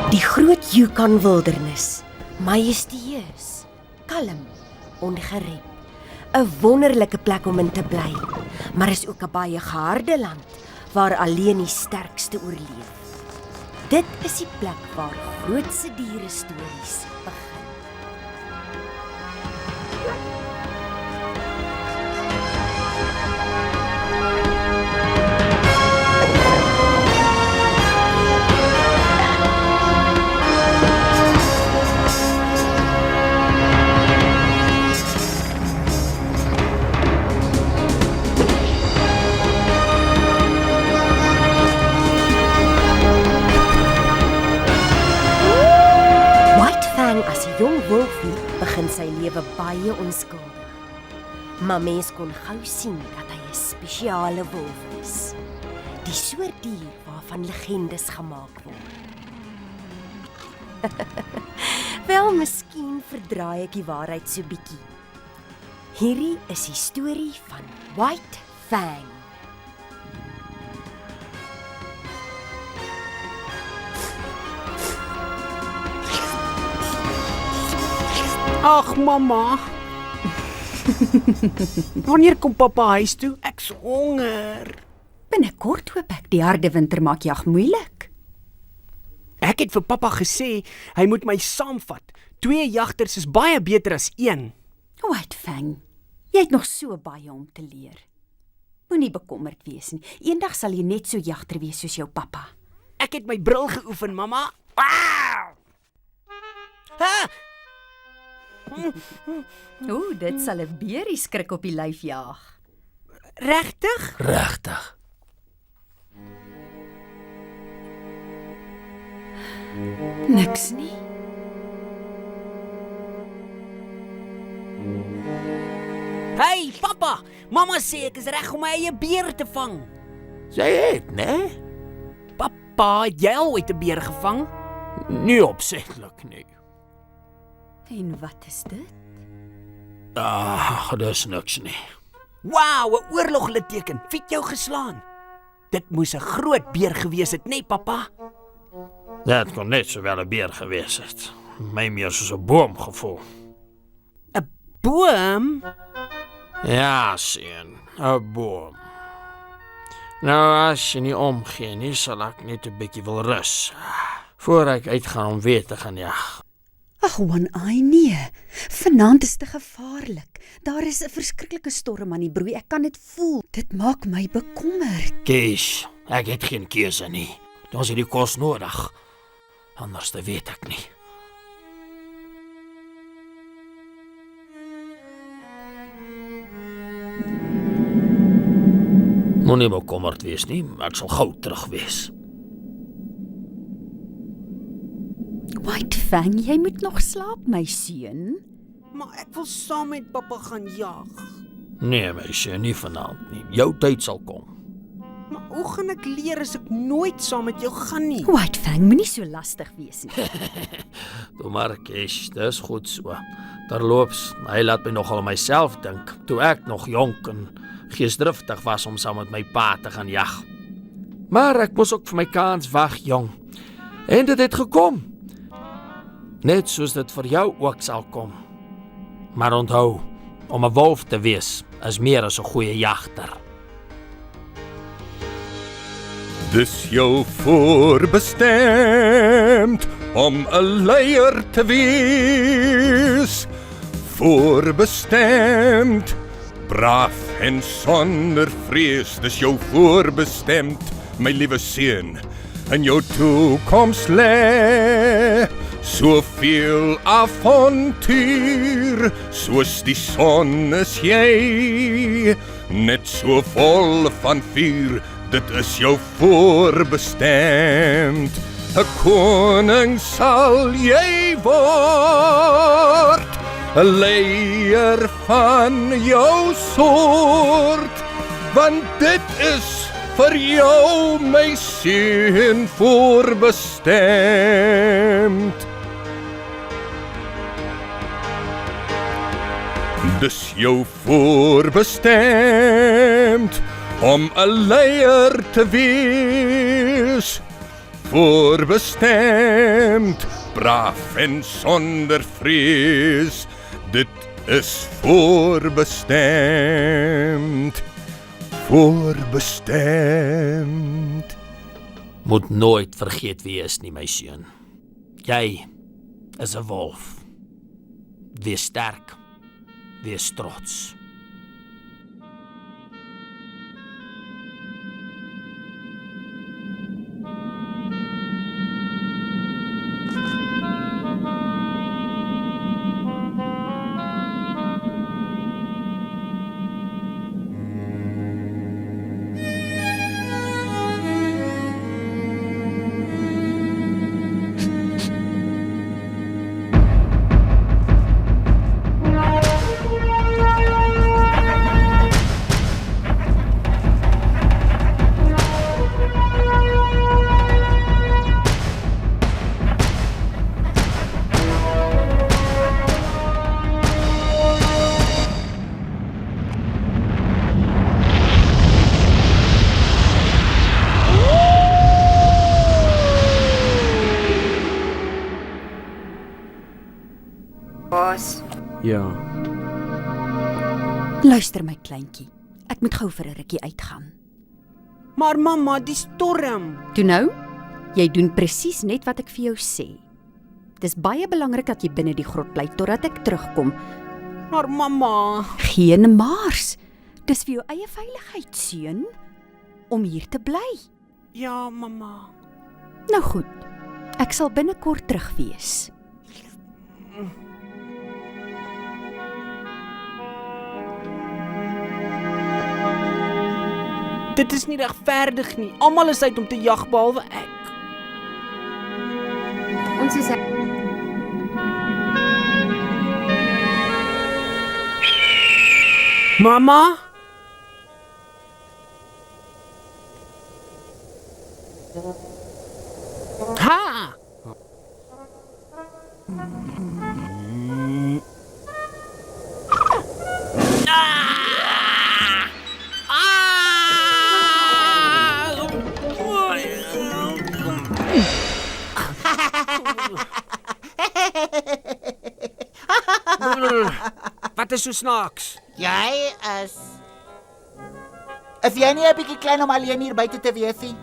Die groot Yukon wildernis, majestueus, kalm, ongerep. 'n wonderlike plek om in te bly, maar is ook 'n baie geharde land, waar alleen die sterkste oorleef. Dit is die plek waar grootse diere stories begin. As 'n jong wolfie begin sy lewe baie onskuldig. Maar mens kon gou sien dat hy 'n spesiale wolf is. Die soort dier waarvan legendes gemaak word. Wel, miskien verdraai ek die waarheid so bietjie. Hierdie is die storie van White Fang. Ag, mamma. Wanneer kom pappa huis toe? Ek's honger. Binnekort hoop ek, die harde winter maak jag moeilik. Ek het vir pappa gesê, hy moet my saamvat. 2 jagters is baie beter as 1. White Fang, jy het nog so baie om te leer. Moenie bekommerd wees nie. Eendag sal jy net so jagter wees soos jou pappa. Ek het my bril geoefen, mamma. Wow! Ha! Dit sal 'n beerie skrik op die lyf jaag. Regtig? Regtig. Niks nie. Hey, pappa! Mamma sê ek is reg om my eie beer te vang. Sy het, né? Pappa, het jy al ooit 'n beer gevang? Nie opsetlik nie. En wat is dit? Dis niks nie. Wow, 'n oorlogliteken. Wie het jou geslaan? Dit moes 'n groot beer gewees het, nee, pappa? Dit kon net sowel 'n beer gewees het. My meer soos 'n boom gevoel. 'n Boom? Ja, seun, 'n boom. Nou, as jy nie omgee nie, sal ek net 'n bietjie wil rus, voor ek uitgaan om weer te gaan jag. Ag, One-Eye, nee. Vanaand is te gevaarlik. Daar is 'n verskriklike storm aan die broei. Ek kan dit voel. Dit maak my bekommerd. Kees, ek het geen keuse nie. Ons het die kos nodig. Anders te weet ek nie. Moenie bekommerd wees nie, ek sal gou terug wees. White Fang, jy moet nog slaap, my seun. Maar ek wil saam met pappa gaan jag. Nee, my seun, nie vanaand nie. Jou tyd sal kom. Maar hoe gaan ek leer as ek nooit saam met jou gaan nie? White Fang, moenie so lastig wees nie. Toe maar, Kees, dis goed so. Terloops, hy laat my nogal aan myself dink, toe ek nog jonk en geesdriftig was om saam met my pa te gaan jag. Maar ek moes ook vir my kans wag, jong. En dit het gekom. Net soos dit vir jou ook sal kom. Maar onthou, om 'n wolf te wees, is meer as 'n goeie jagter. Dis jou voorbestemd om 'n leier te wees. Voorbestemd, braaf en sonder vrees. Dis jou voorbestemd, my liewe seun. In jou toekoms lê soveel avontuur. Soos die son is jy, net so vol van vuur. Dit is jou voorbestemd. 'n koning sal jy word, 'n leier van jou soort, want dit is vir jou, my seun, voorbestemd. Dis jou voorbestemd om 'n leier te wees. voorbestemd, braaf en sonder vrees. Dit is voorbestemd, voorbestemd. Moet nooit vergeet wie jy is nie, my seun. Jy is 'n wolf. Wees sterk. Wees trots. Bos, Ja. Luister my kleintjie, ek moet gou vir 'n rukkie uitgaan. Maar mamma, die storm. Toe nou, jy doen presies net wat ek vir jou sê. Dis baie belangrik dat jy binne die grot bly totdat ek terugkom. Maar mamma, Geen maars. Dis vir jou eie veiligheid, seun, om hier te bly. ja mamma. Nou goed, ek sal binnekort terug wees. Dit is nie regverdig nie. Almal is uit om te jag behalwe ek. ons is Mamma? Ha! Wat is so snaaks? Jy is jy nie 'n bietjie klein om alleen hier buite te wees nie?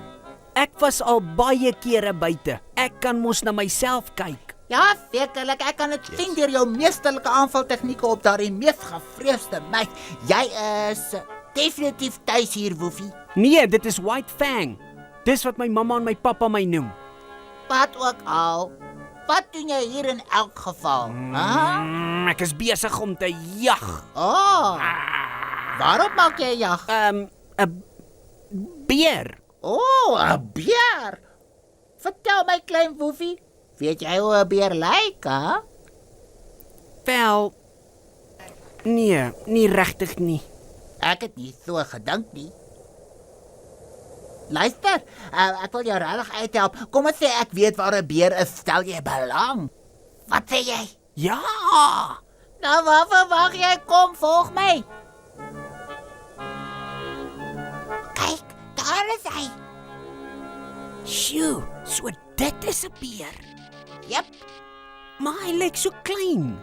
Ek was al baie kere buite. Ek kan mos na myself kyk. Ja, sekerlik, ek kan dit sien deur jou meesterlike aanvaltegnieke op daardie mees gevreesde meid. Jy is definitief tuis hier, Woefie. Nee, dit is White Fang. Dis wat my mamma en my pappa my noem. Wat ook al. Wat doen jy hier in elk geval? Hè? Ek is besig om te jag. Oh. Waarop maak jy jag? 'n beer. Oh, 'n beer. Vertel my klein Woefie, weet jy hoe 'n beer lyk, hè? Wel, nee, nie regtig nie. Ek het nie so gedink nie. Luister, ek wil jou regtig uithelp. Kom ons sê ek weet waar 'n beer is, stel jy belang. Wat sê jy? Ja, Nou wat verwag jy? Kom, volg my. Kyk, daar is hy. sjoe, so dit is 'n beer. Jep, Maar hy lyk so klein.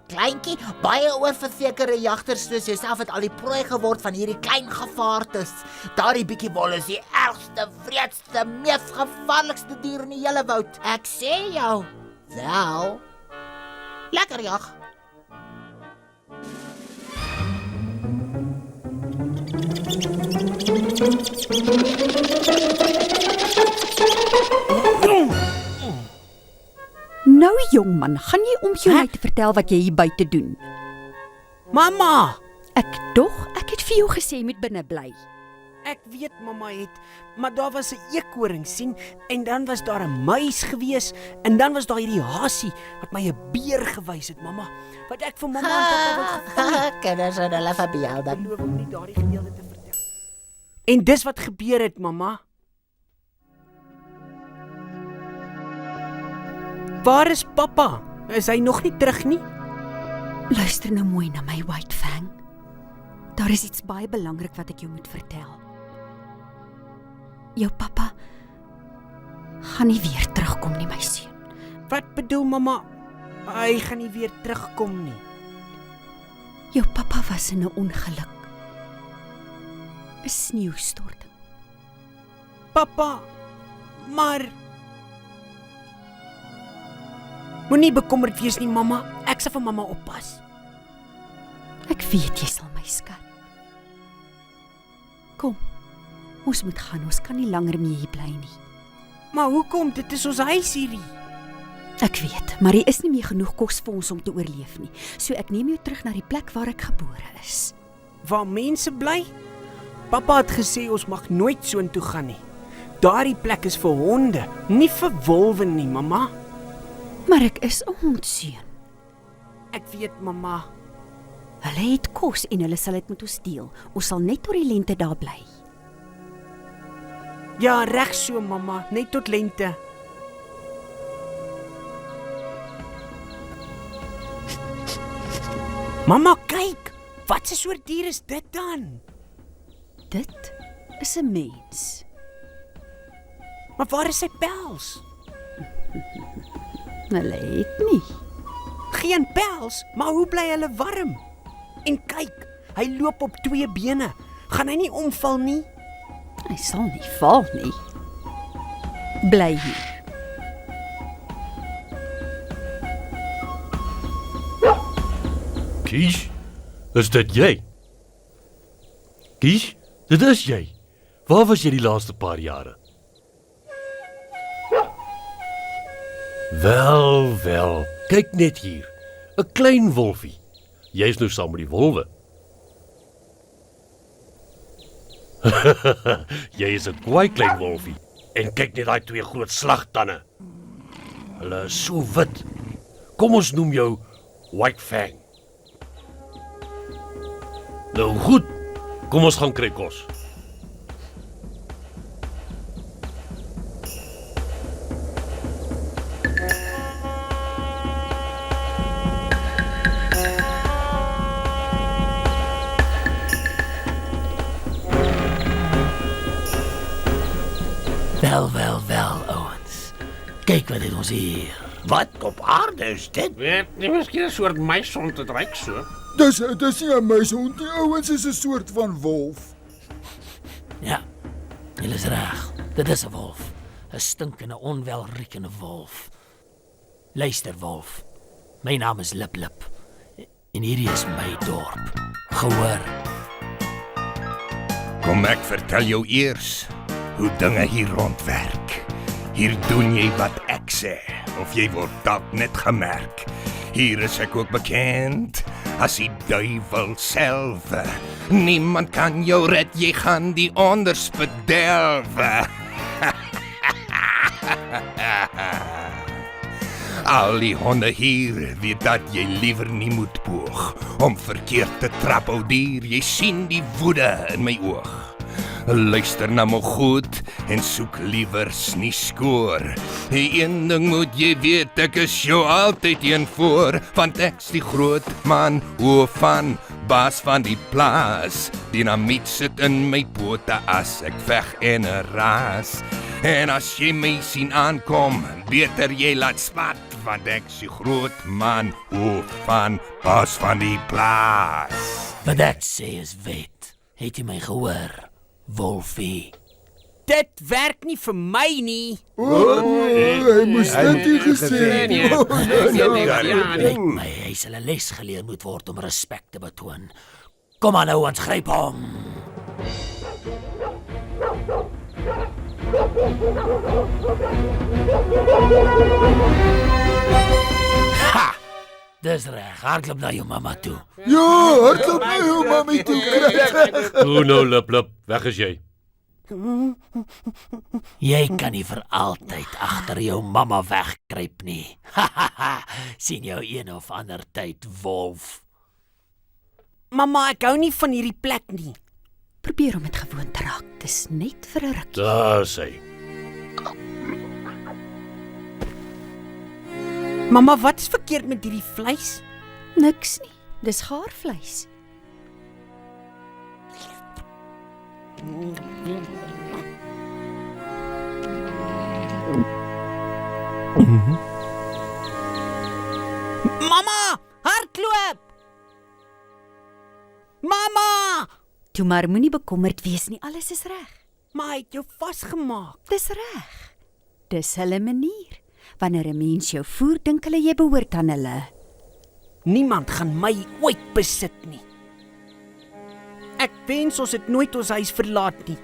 kleintjie, baie oorversekerde jagters soos jouself het al die prooi geword van hierdie klein gevaartes. Daardie bietjie wol is die ergste, wreedste, mees gevaarlikste dier in die hele woud. Ek sê jou. Wel. Lekker jag. Nou jongman, gaan jy om jou my te vertel wat jy hier buite doen? Mamma, Ek het vir jou gesê jy moet binne bly. ek weet mamma het, maar daar was 'n eekhoring sien en dan was daar 'n muis gewees en dan was daar hierdie hasie wat my 'n beer gewys het, mamma. Wat ek vir mamma en pappa wil gevang. Kinders en hulle verbeelding. Beloof om nie daardie gedeelte te vertel. En dis wat gebeur het, mamma. Waar is pappa? Is hy nog nie terug nie? Luister nou mooi na my, White Fang. Daar is iets baie belangrik wat ek jou moet vertel. Jou pappa Gaan nie weer terugkom nie, my seun. Wat bedoel mamma? Hy gaan nie weer terugkom nie. Jou pappa was in 'n ongeluk. 'n Sneeustorting. Pappa, maar moenie bekommerd wees nie, mamma. Ek sal vir mamma oppas. Ek weet jy sal, my skat. Kom, ons moet gaan. Ons kan nie langer meer hier bly nie. Maar hoekom? Dit is ons huis hierdie. Ek weet, maar hier is nie meer genoeg kos vir ons om te oorleef nie. So ek neem jou terug na die plek waar ek gebore is. Waar mense bly? Pappa het gesê ons mag nooit soontoe gaan nie. Daardie plek is vir honde, nie vir wolwe nie, mamma. Maar ek is 'n hondseun. Ek weet, mamma. Hulle het kos en hulle sal dit met ons deel. Ons sal net tot die lente daar bly. Ja, reg so, mamma, net tot lente. Mamma, kyk! Wat 'n soort dier is dit dan? Dit is 'n mens. Maar waar is sy pels? Hulle het nie. Geen pels, maar hoe bly hulle warm? En kyk, hy loop op 2 bene. Gaan hy nie omval nie? Hy sal nie val nie. Bly hier. Kies, is dit jy? Kies, dit is jy. Waar was jy die laaste paar jare? Wel, kyk net hier. 'n Klein wolfie. Jy is nou saam met die wolwe. Jy is 'n kwaai klein wolfie. En kyk net daai 2 groot slagtande. Hulle is so wit. Kom ons noem jou White Fang. Nou goed, kom ons gaan kry kos. Wel, ouens. Kyk wat het ons hier. Wat op aarde is dit? Weet nie, miskien 'n soort muishond, dit ryk so. Dis nie 'n muishond nie, ouens, is 'n soort van wolf. Ja, julle is reg. Dit is 'n wolf. 'n Stinkende, onwelriekende wolf. Luister, wolf. My naam is Lip Lip. En hierdie is my dorp. Gehoor. Kom ek vertel jou eers hoe dinge hier rondwerk. Hier doen jy wat ek sê, of jy word dalk net gemerk. Hier is ek ook bekend as die duivel self. Niemand kan jou red, jy gaan die onderspit delwe. Al die honde hier weet dat jy liewer nie moet poog om verkeerd te trap, ou dier, jy sien die woede in my oog. Luister na my goed en soek liewer nie skoor. Een ding moet jy weet, ek is jou altyd een voor, want ek's die groot man, hoof van, baas van die plaas. Dynamiet sit in my pote as ek veg en raas. En as jy my sien aankom, beter jy laat spat, want ek's die groot man, hoof van, baas van die plaas. Wat ek sê is wet. Het jy my gehoor? Wolfie. Dit werk nie vir my nie. Hy moes dit nie gesê nie. Lyk my, hy sal 'n les geleer moet word om respek te betoon. Kom aan nou, ons gryp hom. Ha! Dis reg, hardloop na jou mamma toe. Ja, hardloop na jou mammie toe kry. Toe nou, Lip, weg is jy. Jy kan nie vir altyd agter jou mamma wegkruip nie. Sien jou een of ander tyd, wolf. Mamma, ek hou nie van hierdie plek nie. Probeer om dit gewoon te raak. Dis net vir 'n rukkie. Daar sê. Mamma, wat is verkeerd met hierdie vleis? Niks nie. Dis gaarvleis. Mamma, hardloop! Mamma! Toe maar moenie bekommerd wees nie, alles is reg. Maar hy het jou vasgemaak. Dis reg. Dis hulle manier. Wanneer 'n mens jou voer, dink hulle jy behoort aan hulle. Niemand gaan my ooit besit nie. Ek wens ons het nooit ons huis verlaat nie.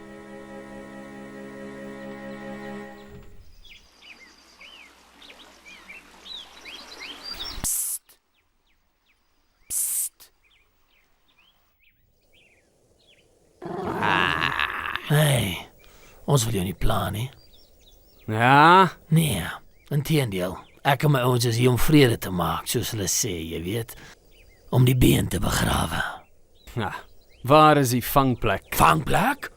Psst. Psst. Hey, ons wil jou nie pla nie. Ja, Nee, inteendeel. Ek en my ouens is hier om vrede te maak, soos hulle sê, jy weet. Om die been te begrawe. ja. Waar is die vangplek? Vangplek?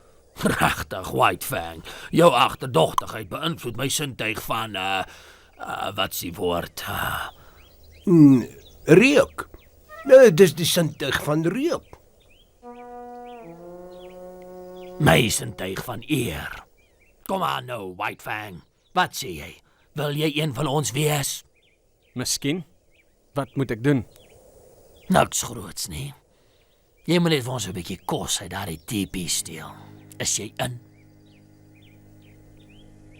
Regtig, White Fang. Jou agterdogtigheid beïnvloed my sintuig van wat's die woord? Reuk. Nou, dis die sintuig van reuk. My sintuig van eer. Kom aan nou, White Fang. Wat sê jy? Wil jy een van ons wees? Miskien. Wat moet ek doen? Niks groots nie. Jy moet net vir ons 'n bietjie kos uit daardie teepie steel. Is jy in?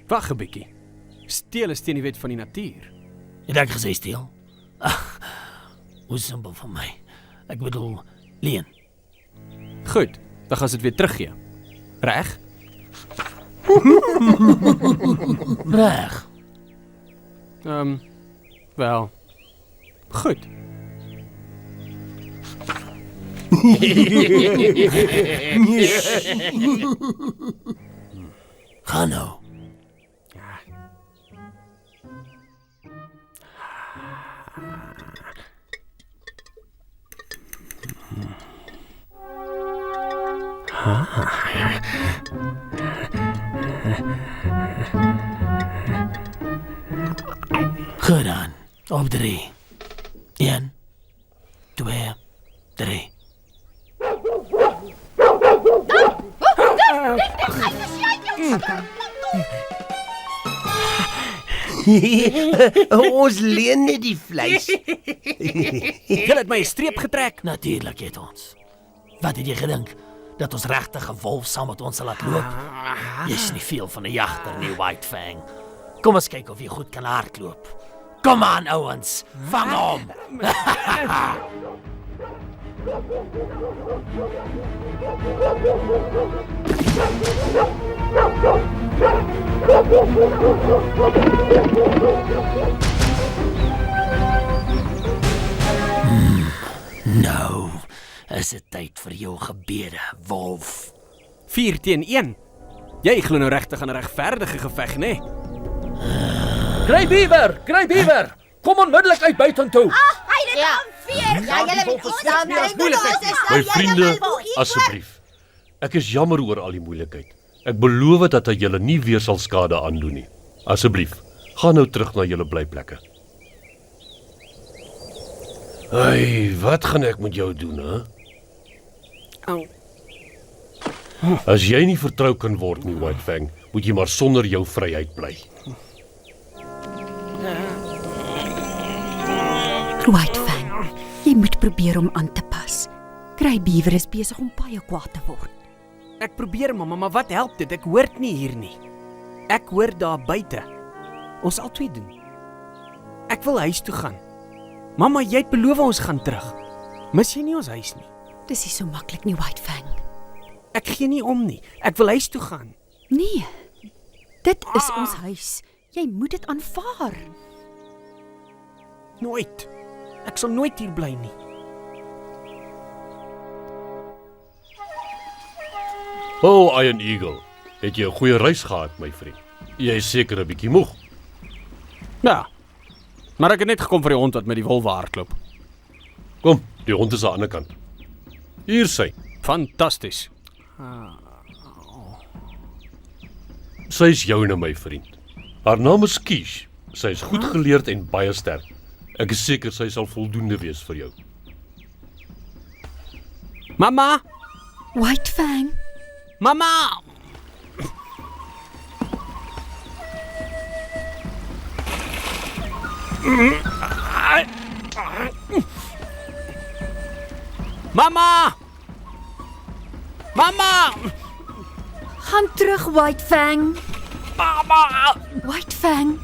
Wag 'n bietjie. Steel is teen die wet van die natuur. Het ek gesê steel? Ag, hoe simpel van my. Ek bedoel, leen. Goed, dan gaan dit weer teruggee. Reg? Reg. Wel. Goed. Gaan nou. Goed dan. Op 3. 1, 2, 3. Ons leen net die vleis. Jy het my 'n streep getrek. Natuurlik het ons. Wat het jy gedink? Dat ons regtig 'n wolf saam met ons sal laat loop? Jy's nie veel van 'n jagter nie, White Fang. Kom ons kyk of jy goed kan hardloop. Kom aan, ouens. Vang hom. Nou, is dit tyd vir jou gebede, wolf. 4 teen 1. Jy glo nou regtig aan 'n regverdige geveg, né? Nee? Kry beaver. Kom onmiddellik uit buitentoe. Hy het dit aanveer. Ja, julle moet ons My vriende, asseblief. Ek is jammer oor al die moeilikheid. Ek beloof dat hy julle nie weer sal skade aandoen nie. Asseblief, gaan nou terug na julle blyplekke. Hey, wat gaan ek met jou doen, hè? As jy nie vertrou kan word nie, White Fang, moet jy maar sonder jou vryheid bly. White Fang, jy moet probeer om aan te pas. Kruibeaver is besig om baie kwaad te word. Ek probeer, mamma, maar wat help dit? Ek hoort nie hier nie. Ek hoor daar buite. Ons sal twee doen. Ek wil huis toe gaan. Mamma, jy het beloof ons gaan terug. Mis jy nie ons huis nie? Dis nie so maklik nie, White Fang. Ek gee nie om nie. Ek wil huis toe gaan. Nee, dit is ons huis. Jy moet dit aanvaar. Nooit. Ek sal nooit hier bly nie. Oh, Iron Eagle, het jy 'n goeie reis gehad, my vriend? Jy is seker 'n bietjie moeg. Ja. Maar ek het net gekom vir die hond wat met die wolwe hardloop. Kom, die hond is aan die ander kant. Hier sy. Fantasties. Sy is joune, my vriend. Haar naam is Kish. Sy is goed geleerd en baie sterk. Ek is seker sy sal voldoende wees vir jou. Mamma! White Fang, Mamma! Mamma! Gaan terug, White Fang. Mamma! White Fang,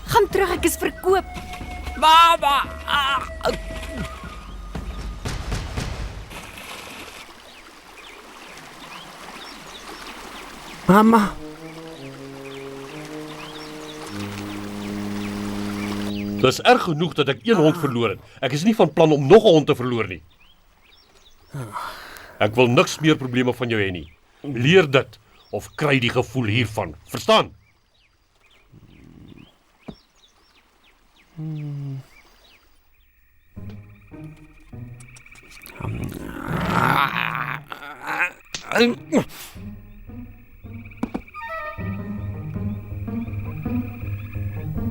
gaan terug, ek is verkoop. Mamma! Mamma! Dis erg genoeg dat ek een hond verloor het. Ek is nie van plan om nog 'n hond te verloor nie. Ek wil niks meer probleme van jou hê nie. Leer dit of kry die gevoel hiervan. Verstaan?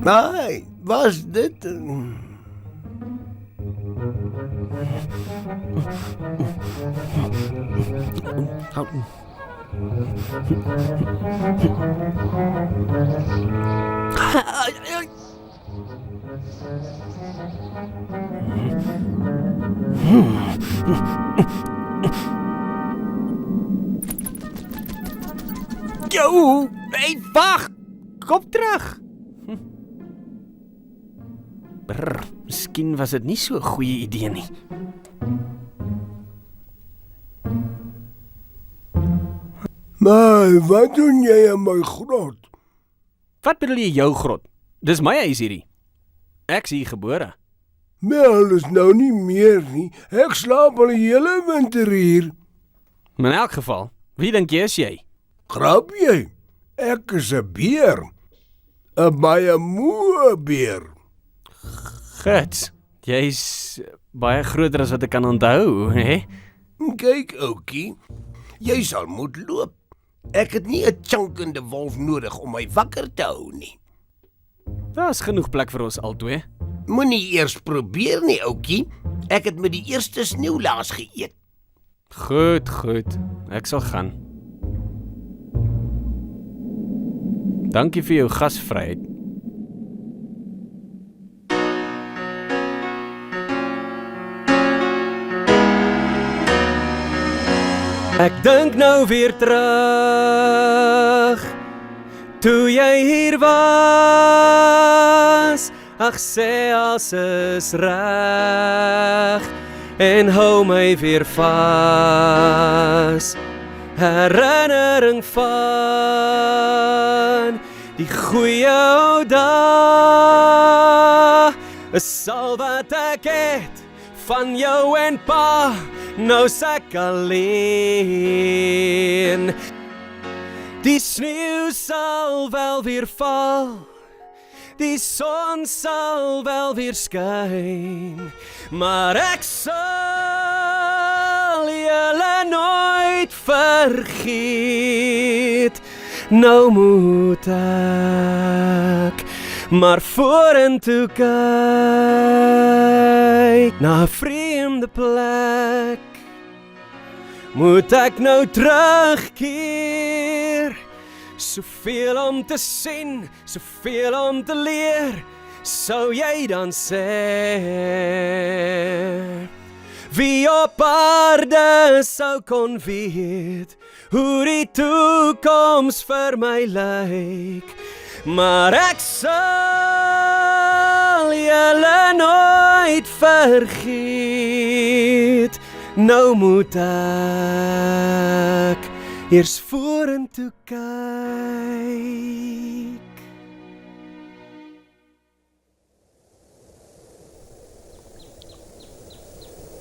Nee, was dit? Yo, hey, wag! Kom terug. Brr, miskien was dit nie so 'n goeie idee nie. Maar wat doen jy in my grot? Wat bedoel jy jou grot? Dis my huis hierdie. Ek's hier gebore. Wel, is nou nie meer nie. Ek slaap al die hele winter hier. Maar in elk geval, wie dink jy is jy? Grap jy? Ek is 'n beer. 'n baie moe beer. Gits, jy's baie groter as wat ek kan onthou, hè? Kyk, oukie, jy sal moet loop. Ek het nie 'n chankende wolf nodig om my wakker te hou nie. Daar's genoeg plek vir ons albei. Moenie eers probeer nie, oukie. Ek het met die eerste sneeulaas geëet. Goed. Ek sal gaan. Dankie vir jou gasvryheid. Ek dink nou weer terug toe jy hier was. Ag sê as is reg en hou my weer vas. Herinnering van die goeie ou dae is al wat ek het van jou en pa. Nou sak alleen. Die sneeu sal wel weer val, die son sal wel weer skyn, maar ek sal julle nooit vergeet. Nou moet ek maar vorentoe kyk na 'n vreemde plek. Moet ek nou terugkeer? Soveel om te sien, soveel om te leer, sou jy dan sê. Wie op aarde sou kon weet hoe die toekoms vir my lyk, maar ek sal julle nooit vergeet. Nou moet ek eers vorentoe kyk.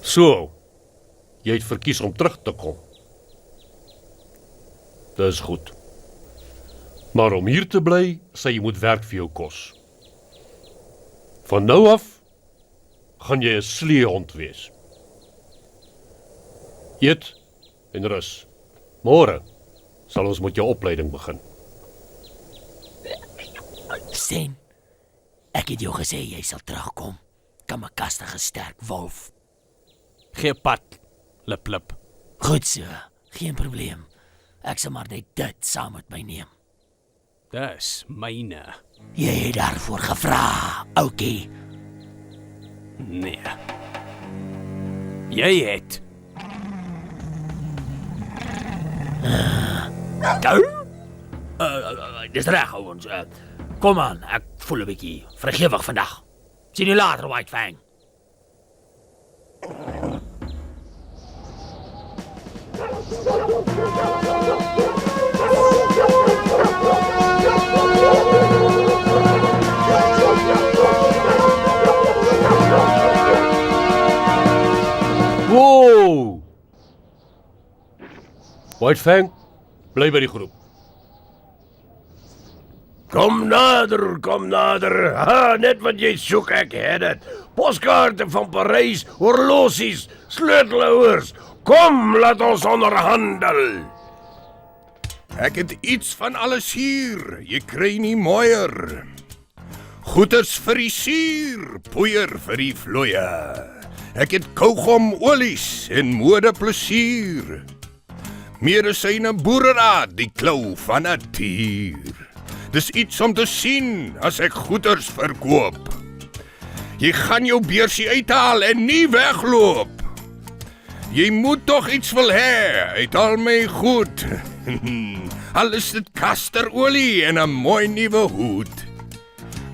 So, jy het verkies om terug te kom. Dis goed. Maar om hier te bly, sê jy moet werk vir jou kos. Van nou af gaan jy 'n sleehond wees. Eet en rus. Môre sal ons met jou opleiding begin. Sien, ek het jou gesê jy sal terugkom. Kamakastige sterk wolf. Gee pad, lip. Goed so, geen probleem. Ek sal maar net dit saam met my neem. Dis myne. Jy het daarvoor gevra, oukie. Nee. Jy het. Dis reg ouens. Kom aan, ek voel 'n bietjie vergewig vandag. Sien jou later, White Fang. Wow! White Fang, bly by die groep. Kom nader, kom nader. Ha, net wat jy soek, ek het dit. Poskaarte van Parys, horlosies, sleutelhouers. Kom, laat ons onderhandel. Ek het iets van alles hier. Jy kry nie mooier. Goeders vir die suur, poeier vir die vloeie. Ek het kougom olies en modeplesier. Medisyne boereraad, die klou van 'n dier. Dis iets om te sien as ek goeders verkoop. Jy gaan jou beursie uithaal en nie wegloop. Jy moet tog iets wil hê uit al my goed. Al is dit kasterolie en 'n mooi nuwe hoed.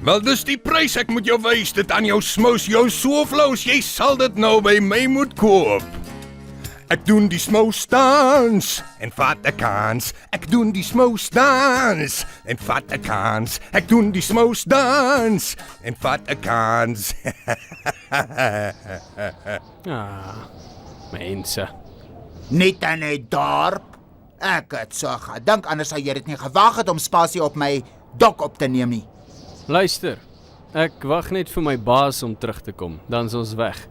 Wel, dis die prys, ek moet jou wys, dit aan jou smous, jou so flous, jy sal dit nou by my moet koop. Ek doen die smous dans en vat 'n kans. Ek doen die smous dans en vat 'n kans. Ek doen die smous dans en vat 'n kans. Mense. Net in 'n dorp. Ek het so gedink, anders sou jy dit nie gewag het om spasie op my dok op te neem nie. Luister, ek wag net vir my baas om terug te kom, dan is ons weg.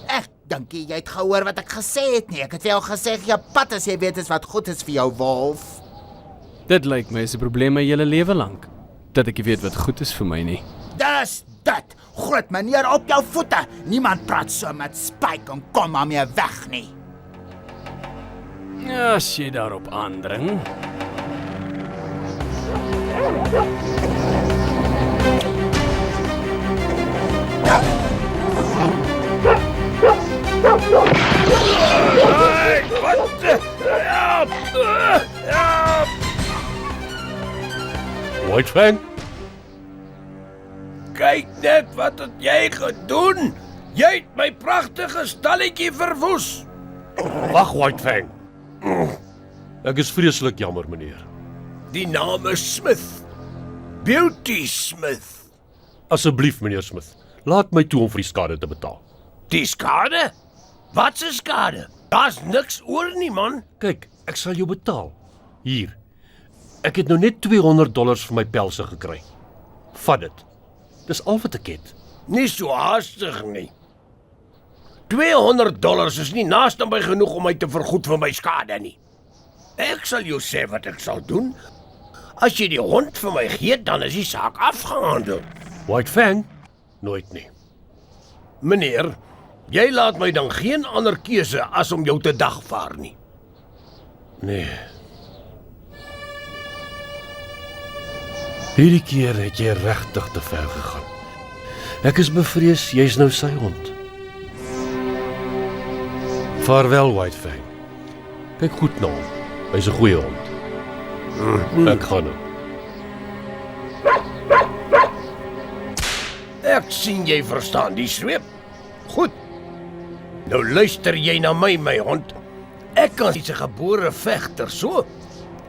Ek dink jy het gehoor wat ek gesê het nie. Ek het vir jou gesê jy pad as jy weet is wat goed is vir jou, wolf. Dit lyk my is 'n probleem my hele lewe lank, dat ek nie weet wat goed is vir my nie. Dis dit. Groot meneer op jou voete. Niemand praat so met Spike en kom maar mee weg nie. Ja, as jy daarop aandring. White Fang, Kyk net wat het jy gedoen. Jy het my pragtige stalletjie verwoes. wag White Fang. Ek is vreeslik jammer, meneer. Die naam is Smith. Beauty Smith. Asseblief, meneer Smith, laat my toe om vir die skade te betaal. Die skade? Wat 'n skade? Daar's niks oor nie, man. Kyk, ek sal jou betaal. Hier. Ek het nou net $200 vir my pelse gekry. Vat dit. Dis al wat ek het. Nie so haastig nie. $200 is nie naaste by genoeg om my te vergoed vir my skade nie. Ek sal jou sê wat ek sal doen. As jy die hond vir my gee, dan is die saak afgehandel. White Fang? Nooit nie. Meneer, jy laat my dan geen ander keuse as om jou te dagvaar nie. Nee. Hierdie keer het jy regtig te ver gegaan. Ek is bevrees jy's nou sy hond. Vaarwel, White Fang. Kyk goed na hom. Hy's 'n goeie hond. Ek gaan nou. Ek sien jy verstaan die sweep. Goed. Nou luister jy na my hond. Ek kan dis 'n gebore vegter, so.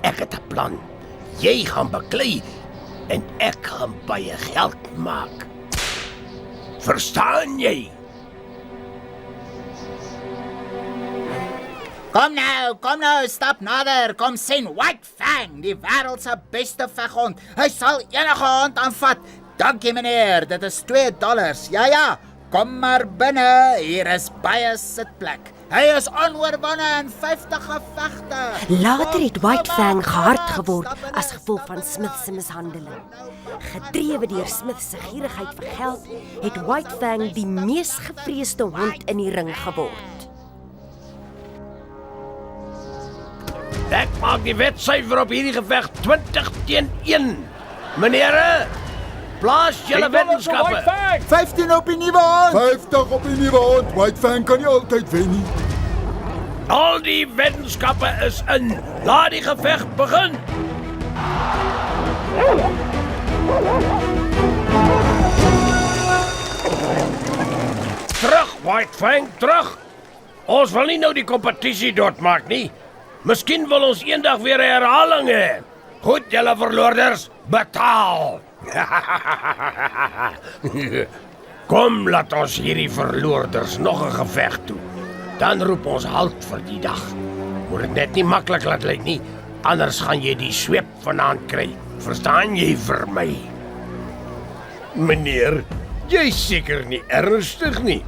Ek het 'n plan. Jy gaan beklei en ek gaan baie geld maak. Verstaan jy? Kom nou, stap nader. Kom sien White Fang, die wêreld se beste veghond. Hy sal enige hond aanvat. Dankie meneer, dit is $2. Ja, kom maar binne. Hier is baie sitplek. Hy is onoorwonne in 50 gevegte. Later het White Fang gehard geword as gevolg van Smith se mishandeling. Gedrewe deur Smith se gierigheid vir geld, het White Fang die mees gevreesde hond in die ring geword. Ek maak die wedsyfer op hierdie geveg 20-1. Meneere, Plaas julle weddenskappe. 15 op die nuwe hand. 50 op die nuwe hand. White Fang kan nie altyd wen nie. Al die weddenskappe is in. Laat die geveg begin. Terug, White Fang, terug. Ons wil nie nou die kompetisie doodmaak nie. Miskien wil ons eendag weer 'n herhaling hê. Goed, julle verloorders, betaal. Kom, laat ons hierdie verloorders nog 'n geveg toe. Dan roep ons halt vir die dag. Moet dit net nie maklik laat lyk nie, anders gaan jy die sweep vanaand kry. Verstaan jy vir my? Meneer, jy's seker nie ernstig nie.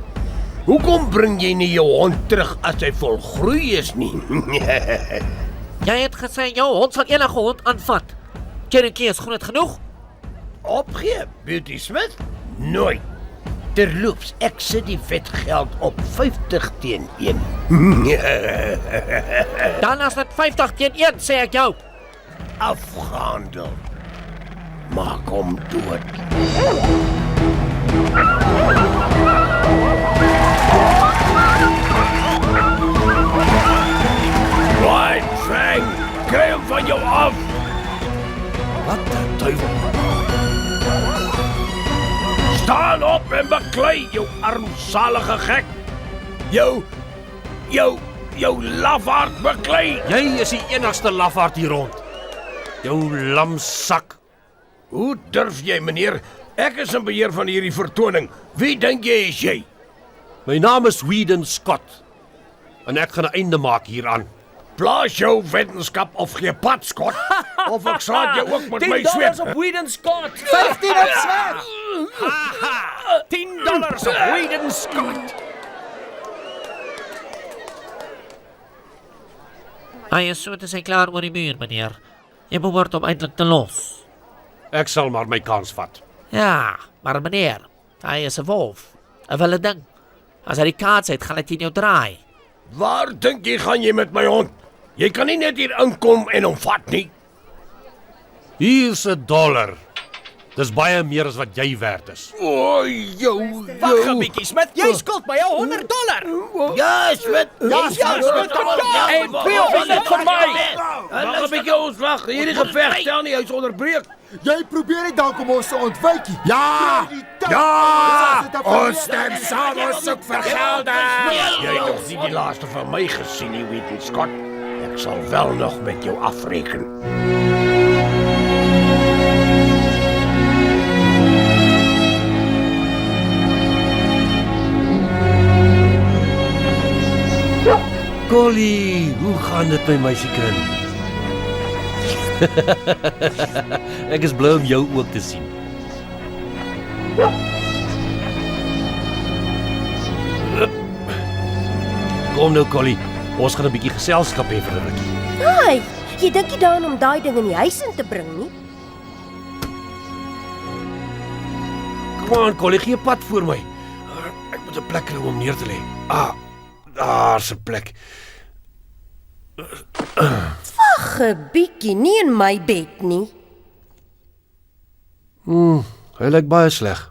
Hoekom bring jy nie jou hond terug as hy volgroei is nie? Jy het gesê jou hond sal enige hond aanvat. Cherokee is groot genoeg. Opgee, Beauty Smith? Nooit. Terloops, ek sit die vetgeld op 50 teen 1. Dan as dit 50 teen 1, sê ek jou. Afgehandel. Maak hom dood. White Fang, kry hom van jou af. Wat die duivel? Staan op en beklei, jou armsalige gek. Jou lafaard beklei. Jy is die enigste lafaard hier rond. Jou lamsak. Hoe durf jy, meneer? Ek is in beheer van hierdie vertoning. Wie dink jy is jy? My naam is Whedon Scott. En ek gaan 'n einde maak hieraan. Plaas jou weddenskap of gee pad, Scott. Of ek slaat jou ook met my sweep. $10 op Whedon Scott. 15 op Sweep. $10 op Whedon Scott. Hy is so te sê klaar oor die muur, meneer. Jy behoort hom eintlik te los. Ek sal maar my kans vat. Ja, maar meneer, hy is 'n wolf. 'n wilde ding. As hy die kaats het, gaan hy teen jou draai. Waar dink jy gaan jy met my hond? Jy kan nie net hier inkom en hom vat nie. Hier's $1. Dis baie meer as wat jy werd is. O, Wag 'n bietjie, Smith. Jy skuld my jou $100. Ja, Smith. Ja, Smith. En 200 vir my. Wag 'n bietjie, ons wag. Hierdie geveg stel nie hy's onderbreek. Jy probeer nie dalk om ons te ontwyk nie. Ja! Ons stem saam, ons soek vergelding. Jy het nog nie die laaste van my gesien nie, Whedon Scott. Ek sal wel nog met jou afreken. Collie, hoe gaan dit my meisiekind? Ek is bly om jou ook te sien. Kom nou, Collie. Ons gaan 'n bietjie geselskap hê vir 'n rukkie. Ai, jy dink nie daaraan om daai ding in die huis in te bring nie? Kom aan, Collie, gee 'n pad voor my. Ek moet 'n plek kry om hom neer te lê. Daar's 'n plek. Wag 'n bietjie, nie in my bed nie. Hy lyk baie sleg.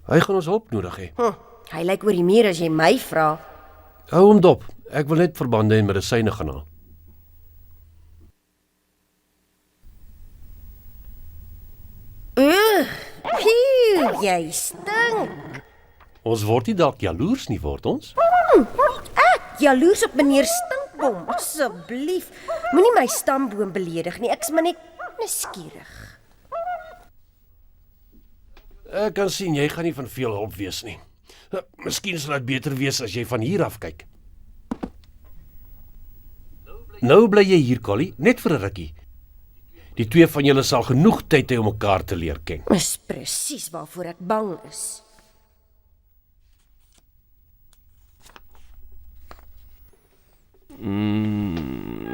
Hy gaan ons hulp nodig hê. Hy lyk oor die muur as jy my vra. Hou hom dop. Ek wil net verbande en medisyne gaan haal. Jy stink. Ons word nie dalk jaloers nie, word ons? Ek jaloers op meneer Stinkbom. Asseblief, moenie my stamboom beledig nie. Ek's maar net nuuskierig. Ek kan sien jy gaan nie van veel hulp wees nie. Miskien sal dit beter wees as jy van hier af kyk. Nou bly jy hier, Collie, net vir 'n rukkie. Die twee van julle sal genoeg tyd hê om mekaar te leer ken. Dis presies waarvoor ek bang is.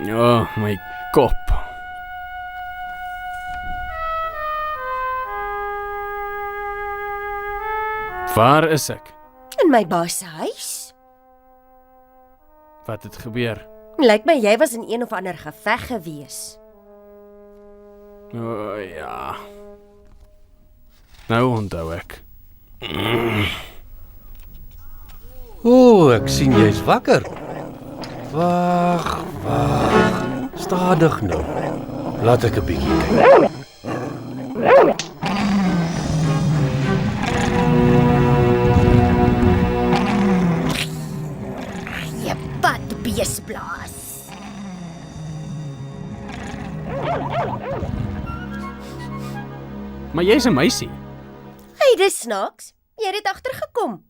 Ja, my kop. Waar is ek? In my baas se huis. Wat het gebeur? Lyk my jy was in een of ander geveg gewees. O ja. Nou onthou ek. O, ek sien jy's wakker. Wag. Stadig nou. Laat ek 'n bietjie kyk. Jy pad beesblaas. Maar jy's 'n meisie. Hey, dis snaaks. Jy het dit agtergekom.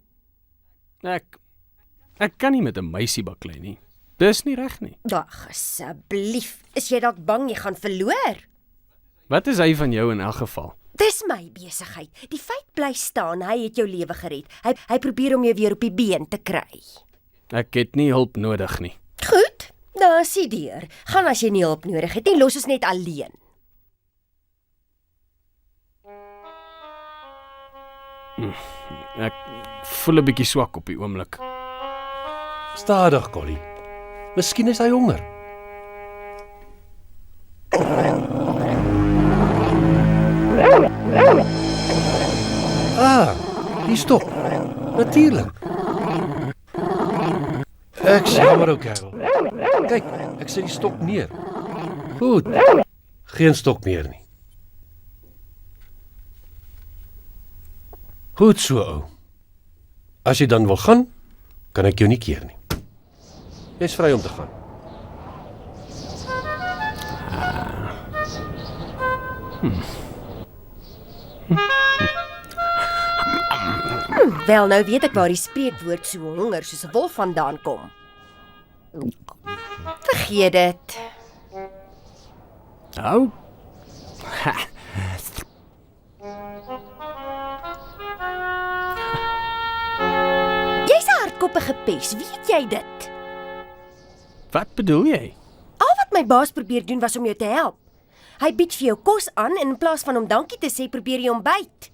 Ek kan nie met 'n meisie baklei nie. Dis nie reg nie. Ag, asseblief. Is jy dalk bang jy gaan verloor? Wat is hy van jou in elk geval? Dis my besigheid. Die feit bly staan, hy het jou lewe gered. Hy probeer om jou weer op die been te kry. Ek het nie hulp nodig nie. Goed, daar is die deur. Gaan as jy nie hulp nodig het nie, los ons net alleen. Ek voel 'n bietjie swak op die oomblik. Stadig, Collie. Miskien is hy honger. Die stok. Natuurlik. Ek jammer ook, kerel. Kyk, ek sit die stok neer. Goed. Geen stok meer nie. Goed so, ou. As jy dan wil gaan, kan ek jou nie keer nie. Jy's vry om te gaan. Wel, nou weet ek waar die spreekwoord so honger soos 'n wolf vandaan kom. Vergeet dit. Nou? Jy's 'n hardkoppige pes, weet jy dit? Wat bedoel jy? Al wat my baas probeer doen was om jou te help. Hy bied vir jou kos aan en in plaas van om dankie te sê, probeer jy hom byt.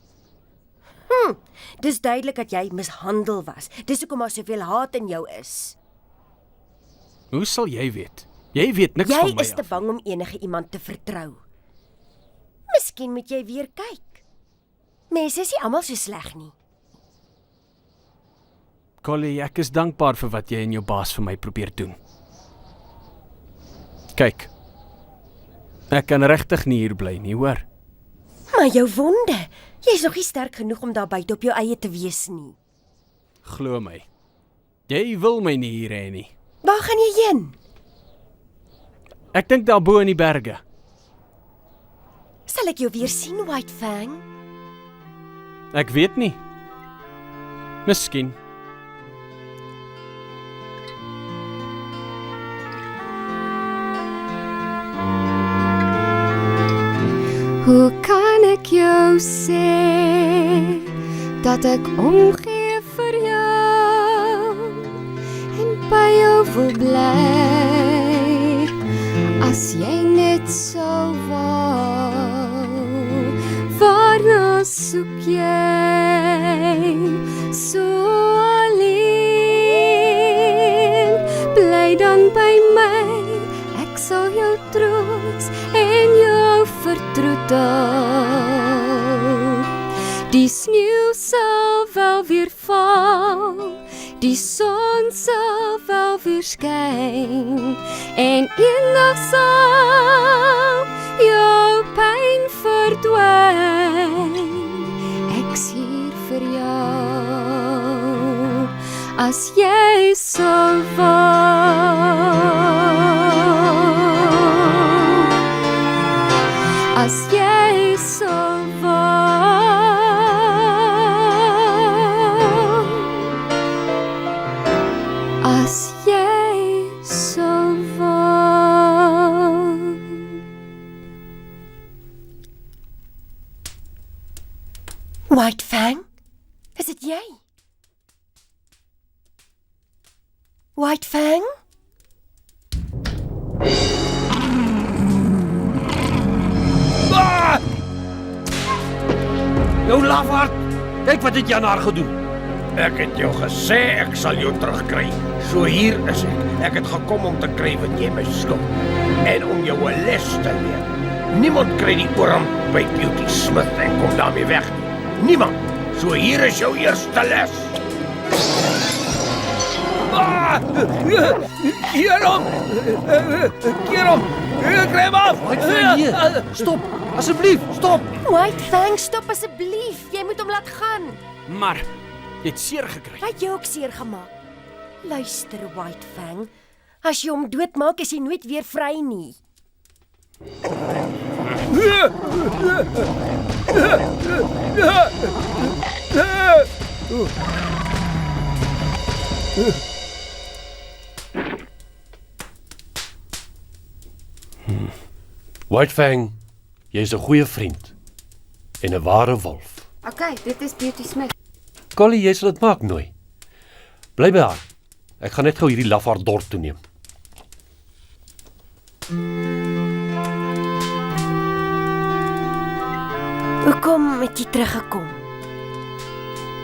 Dis duidelik dat jy mishandel was. Dis hoekom daar soveel haat in jou is. Hoe sal jy weet? Jy weet niks van my Jy is te af. bang om enige iemand te vertrou. Miskien moet jy weer kyk. Mense is nie almal so sleg nie. Collie, ek is dankbaar vir wat jy en jou baas vir my probeer doen. Kyk. Ek kan regtig nie hier bly nie, hoor. Maar jou wonde, jy's nog nie sterk genoeg om daar buite op jou eie te wees nie. Glo my. Jy wil my nie hier hê nie. Waar gaan jy heen? Ek dink daar bo in die berge. Sal ek jou weer sien, White Fang? Ek weet nie. Miskien. Hoe kan ek jou sê dat ek omgee vir jou en by jou wil bly as jy net sou wou? Waarna soek jy so alleen? Bly dan by my, ek sal jou troos en jou vertroetel. Die sneeu sal wel weer val, die son sal wel weer skyn, en eendag sal jou pyn verdwyn. Ek's hier vir jou, as jy sou wou. As jy sou wou, as jy sou wou. White Fang? Is dit jy? White Fang? Jou lafaard! Kyk wat het jy aan haar gedoen. Ek het jou gesê ek sal jou terugkry. So hier is ek. Ek het gekom om te kry wat jy my skuld en om jou 'n les te leer. Niemand kry die oorhand by Beauty Smith en kom daarmee weg nie. Niemand. So hier is jou eerste les. Keer hom! Kry hom af! White Fang hier. Stop, asseblief, stop. White Fang, stop asseblief. Jy moet hom laat gaan. Maar jy het seer gekry. Hy het jou ook seer gemaak. Luister, White Fang. As jy hom doodmaak, is hy nooit weer vry nie. White Fang, jy's 'n goeie vriend en 'n ware wolf. Okay, dit is Beauty Smith. Collie, jy sal dit maak nooi. Bly by haar. Ek gaan net gou hierdie lafaard dorp toe neem. Hoekom het jy teruggekom?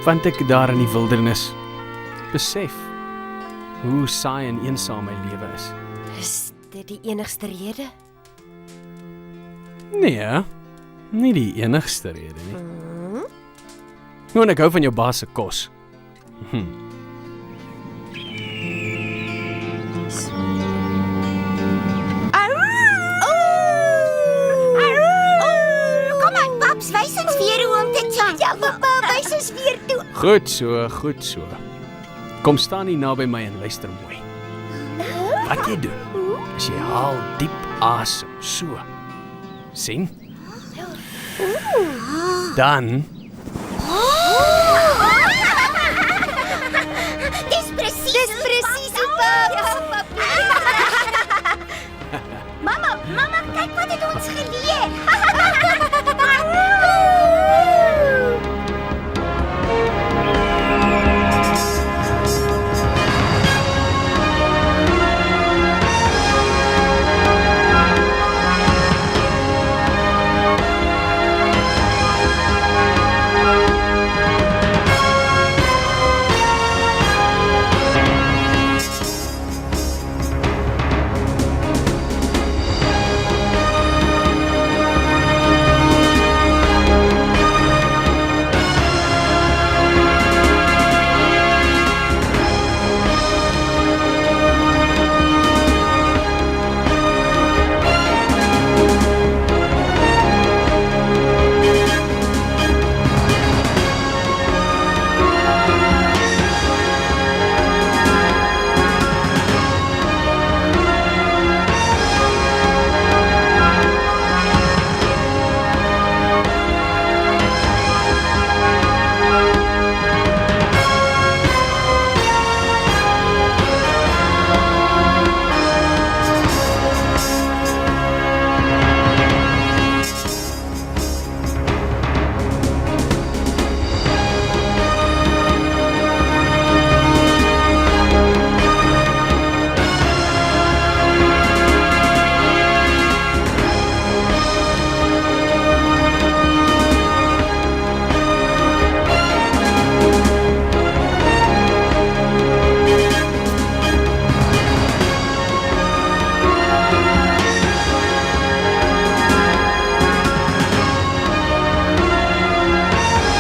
Want ek daar in die wildernis besef hoe saai en eensaam my lewe is. Is dit die enigste rede? Nee, nie die enigste rede nie. Nou, en ek hou van jou baas se kos. Kom aan, paps, wys ons weer hoe om te chant. Ja, pappa, wys ons weer toe. Goed so. Kom staan hier naby my en luister mooi. Wat jy doen, is jy haal diep asem, so. Sien? Dan Dis presies hoe paps. Mamma, kyk wat het ons